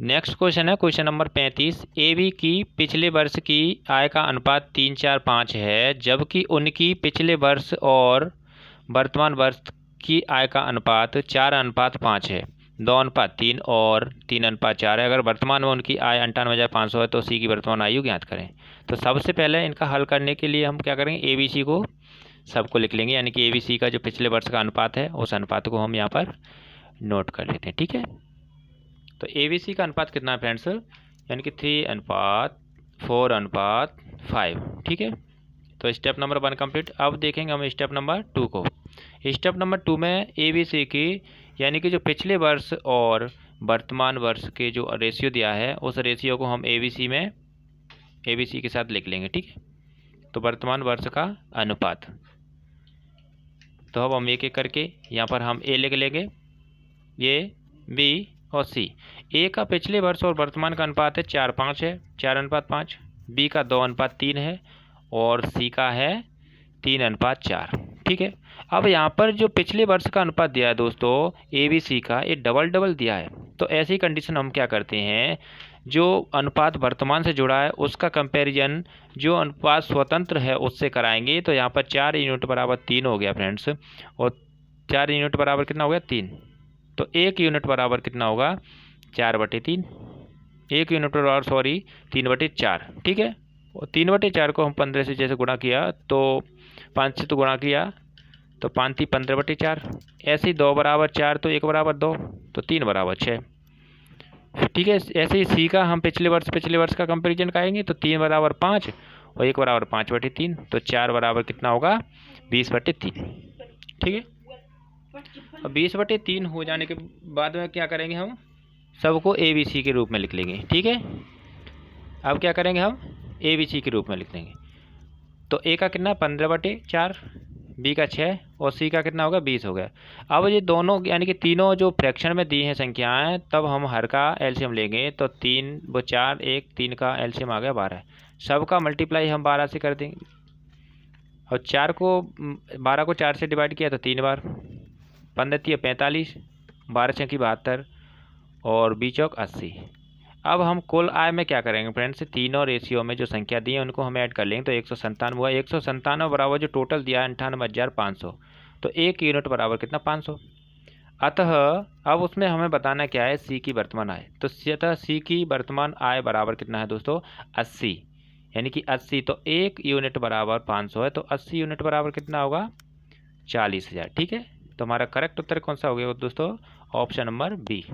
Next question है question number 35। AB की पिछले वर्ष की आय का अनुपात 3, 4, 5 है, जबकि उनकी पिछले वर्ष और वर्तमान वर्ष की आय का अनुपात 4:5 है, 2:3 और 3:4 है। अगर वर्तमान में उनकी आय 98,500 है तो सी की वर्तमान आयु ज्ञात करें। तो सबसे पहले इनका हल करने के लिए हम क्या करेंगे, ABC को सबको लिख लेंगे, यानी कि ABC का जो पिछले वर्ष का अनुपात है उस अनुपात को हम यहाँ पर नोट कर लेते हैं। ठीक है, तो ABC का अनुपात कितना है फ्रेंड्स, यानी कि 3:4:5। ठीक है, तो स्टेप नंबर 1 कंप्लीट। अब देखेंगे हम स्टेप नंबर 2 को। स्टेप नंबर 2 में ABC की यानी कि जो पिछले वर्ष और वर्तमान वर्ष के जो रेशियो दिया है उस रेशियो को हम ABC के साथ लिख लेंगे। ठीक है, तो वर्तमान वर्ष का अनुपात, तो अब हम एक एक करके यहाँ पर हम A लिख लेंगे, ये B और C। A का पिछले वर्ष और वर्तमान का अनुपात है 4:5 है, 4:5। B का 2:3 है और C का है 3:4। ठीक है, अब यहाँ पर जो पिछले वर्ष का अनुपात दिया है दोस्तों ABC का, ये डबल डबल दिया है। तो ऐसी कंडीशन हम क्या करते हैं, जो अनुपात वर्तमान से जुड़ा है उसका कंपैरिजन जो अनुपात स्वतंत्र है उससे कराएंगे। तो यहाँ पर 4 यूनिट बराबर 3 हो गया फ्रेंड्स, और 4 यूनिट बराबर कितना हो गया 3। तो 1 यूनिट बराबर कितना होगा 4/3। 1 यूनिट बराबर 3/4। ठीक है, और 3/4 को हम 15 से जैसे गुणा किया तो 5 से तो गुणा किया तो 5 थी 15/4। ऐसे ही 2 बराबर 4 तो 1 बराबर 2 तो 3 बराबर 6। ठीक है, ऐसे ही सी का हम पिछले वर्ष का कंपेरिजन कराएंगे तो 3 बराबर 5 और 1 बराबर 5/3, तो 4 बराबर कितना होगा 20/3। ठीक है, अब 20/3 हो जाने के बाद में क्या करेंगे, हम सबको ABC के रूप में लिख लेंगे। ठीक है, अब क्या करेंगे, हम ABC के रूप में लिख देंगे। तो A का कितना 15/4, B का 6 और C का कितना होगा 20 हो गया। अब ये दोनों यानी कि तीनों जो फ्रैक्शन में दी हैं संख्याएं, तब हम हर का एलसीएम लेंगे। तो 3 वो 4 1 3 का एलसीएम आ गया 12। सबका मल्टीप्लाई हम 12 से कर देंगे, और 12 को 4 से डिवाइड किया तो 3 बार, 15 45, 12 6 की 72 और 20 चौक 80। अब हम कुल आय में क्या करेंगे फ्रेंड्स, तीनों रेशियो में जो संख्या दी है उनको हम ऐड कर लेंगे। तो 197 हुआ, 197 बराबर जो टोटल दिया है 98,500, तो 1 यूनिट बराबर कितना 500। अतः अब उसमें हमें बताना क्या है, सी की वर्तमान आय। तो अतः सी की वर्तमान आय बराबर कितना है दोस्तों 80, यानी कि 80। तो 1 यूनिट बराबर 500 है, तो 80 यूनिट बराबर कितना होगा 40,000। ठीक है, तो हमारा करेक्ट उत्तर कौन सा हो गया दोस्तों, ऑप्शन नंबर बी।